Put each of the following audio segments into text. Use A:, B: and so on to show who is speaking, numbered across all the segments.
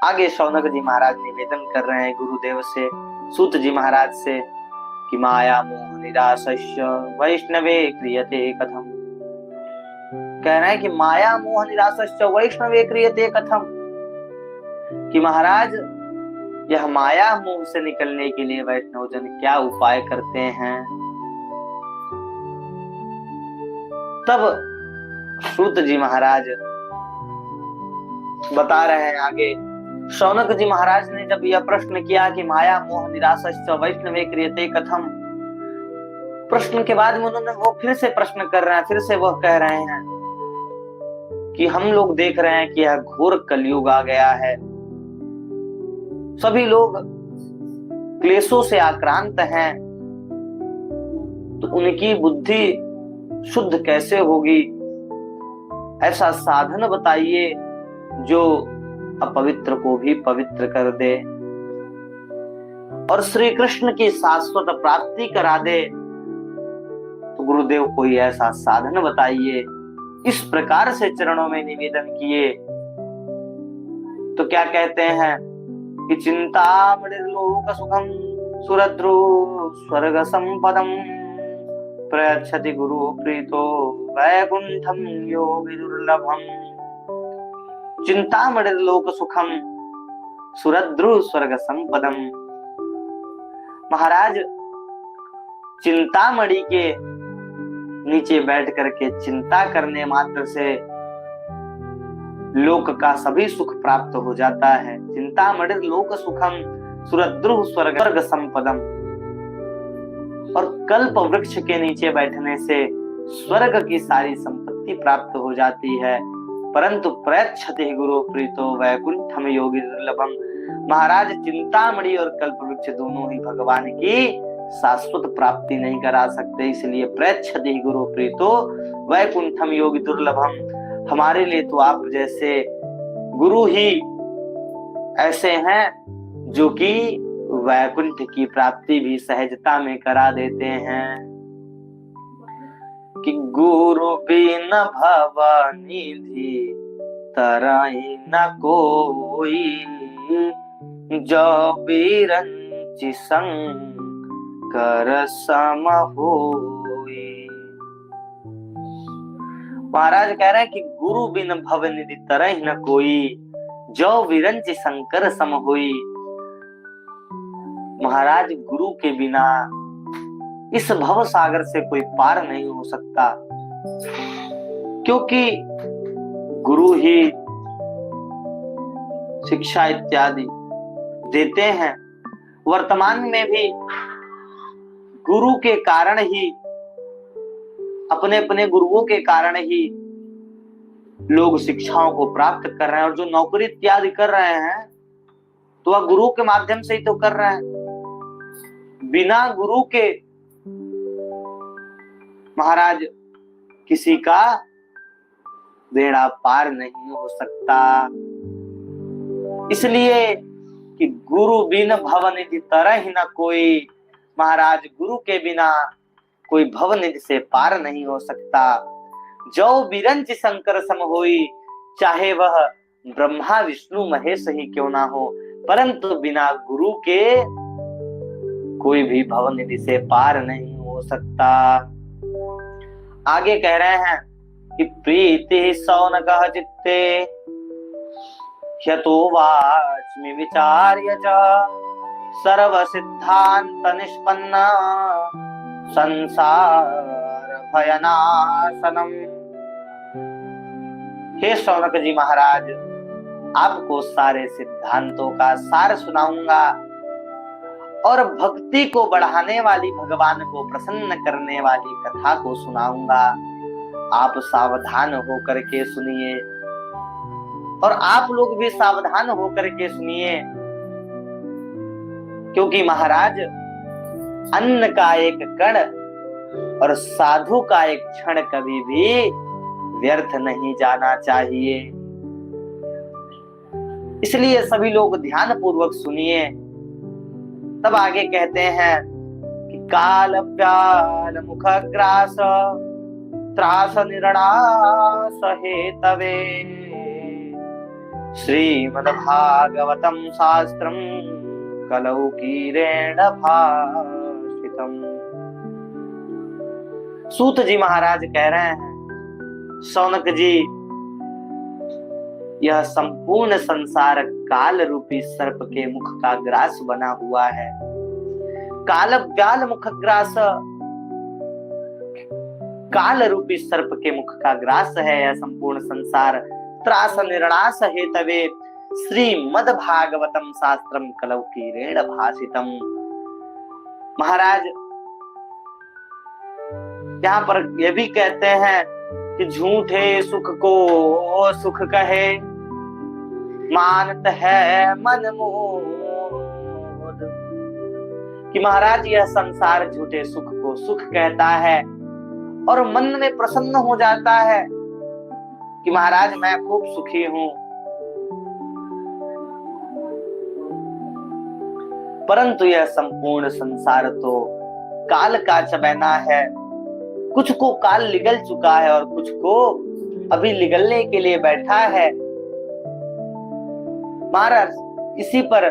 A: आगे शौनक जी महाराज निवेदन कर रहे हैं गुरुदेव से, सूत जी महाराज से कि माया मोह निराशस्य वैष्णवे क्रियते कथम। कह रहे हैं कि माया मोह निराशस्य वैष्णवे क्रियते कथम, कि महाराज यह माया मोह से निकलने के लिए वैष्णव जन क्या उपाय करते हैं। तब सूत जी महाराज बता रहे हैं आगे, शौनक जी महाराज ने जब यह प्रश्न किया कि माया मोह निराशस्य वैष्णवे क्रियते कथम, प्रश्न के बाद में उन्होंने वो फिर से प्रश्न कर रहे हैं, फिर से वह कह रहे हैं कि हम लोग देख रहे हैं कि यह घोर कलयुग आ गया है, सभी लोग क्लेशों से आक्रांत हैं, तो उनकी बुद्धि शुद्ध कैसे होगी, ऐसा साधन बताइए जो अपवित्र को भी पवित्र कर दे और श्री कृष्ण की शाश्वत प्राप्ति करा दे। तो गुरुदेव कोई ऐसा साधन बताइए। इस प्रकार से चरणों में निवेदन किए तो क्या कहते हैं कि चिंतामणिर्लोक सुखम सुरद्रु स्वर्ग संपदम प्रयच्छति गुरु प्रीतो वैकुंठम योगी दुर्लभम। चिंतामणिर्लोक सुखम सुरद्रु स्वर्ग संपदम। महाराज चिंतामणि के नीचे बैठ करके चिंता करने मात्र से लोक का सभी सुख प्राप्त हो जाता है। चिंतामणिर्लोक सुखम सुरद्रु स्वर्ग संपदम। और कल्प वृक्ष के नीचे बैठने से स्वर्ग की सारी संपत्ति प्राप्त हो जाती है। परंतु प्रयच्छति गुरु प्रीतो वैकुंठम योगी दुर्लभम। महाराज चिंतामणि और कल्प वृक्ष दोनों ही भगवान की शाश्वत प्राप्ति नहीं करा सकते, इसलिए प्रयच्छति गुरु प्रीतो वैकुंठम योगी दुर्लभम। हमारे लिए तो आप जैसे गुरु ही ऐसे हैं जो कि वैकुंठ की प्राप्ति भी सहजता में करा देते हैं। कि गुरु बिन भवनिधि तरहि न कोई, जो बिरंचि शंकर सम होई। महाराज कह रहे हैं कि गुरु बिन भवनिधि तरहि न कोई, जो विरंचि शंकर सम होई। महाराज गुरु के बिना इस भव सागर से कोई पार नहीं हो सकता, क्योंकि गुरु ही शिक्षा इत्यादि देते हैं। वर्तमान में भी गुरु के कारण ही, अपने अपने गुरुओं के कारण ही लोग शिक्षाओं को प्राप्त कर रहे हैं, और जो नौकरी इत्यादि कर रहे हैं तो वह गुरु के माध्यम से ही तो कर रहे हैं। बिना गुरु के महाराज किसी का बेड़ा पार नहीं हो सकता। इसलिए कि गुरु बिन भवनिधि तरहि न कोई। महाराज गुरु के बिना कोई भवनिधि से पार नहीं हो सकता। जो बिरंच शंकर सम होई, चाहे वह ब्रह्मा विष्णु महेश ही क्यों ना हो, परंतु बिना गुरु के कोई भी भवनिधि से पार नहीं हो सकता। आगे कह रहे हैं कि प्रीति शौनकः चित्ते ह्यतो वाच्मि विचार्य च सर्व सिद्धांत निष्पन्न संसार भयनाशनम। हे शौनक जी महाराज, आपको सारे सिद्धांतों का सार सुनाऊंगा और भक्ति को बढ़ाने वाली, भगवान को प्रसन्न करने वाली कथा को सुनाऊंगा। आप सावधान होकर के सुनिए और आप लोग भी सावधान होकर के सुनिए, क्योंकि महाराज अन्न का एक कण और साधु का एक क्षण कभी भी व्यर्थ नहीं जाना चाहिए। इसलिए सभी लोग ध्यान पूर्वक सुनिए। तब आगे कहते हैं कि काल व्याल मुख ग्रास त्रास निर्णास हेतवे श्रीमद्भागवतं शास्त्रं कलौकीरेण भाषितम्। सूत जी महाराज कह रहे हैं, शौनक जी, यह संपूर्ण संसार काल रूपी सर्प के मुख का ग्रास बना हुआ है। काल व्याल मुख ग्रास, काल रूपी सर्प के मुख का ग्रास है यह संपूर्ण संसार। त्रास निर्णास हेतवे श्रीमद् भागवतम शास्त्रम कलौकीरेण भाषितम। महाराज यहाँ पर यह भी कहते हैं कि झूठे सुख को सुख कहे, मानत है मन मोद। कि महाराज यह संसार झूठे सुख को सुख कहता है और मन में प्रसन्न हो जाता है कि महाराज मैं खूब सुखी हूं। परंतु यह संपूर्ण संसार तो काल का चबैना है। कुछ को काल निगल चुका है और कुछ को अभी निगलने के लिए बैठा है। महाराज इसी पर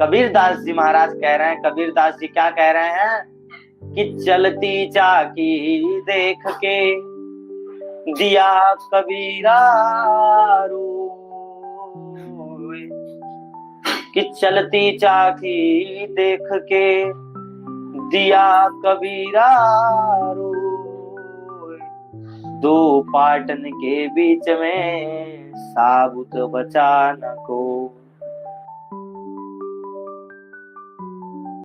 A: कबीरदास जी महाराज कह रहे हैं, कबीरदास जी क्या कह रहे हैं कि चलती चाकी देख के दिया कबीरा रोए, कि चलती चाकी देख के दिया कबीरा रोए, दो पाटन के बीच में साबुत बचा न को।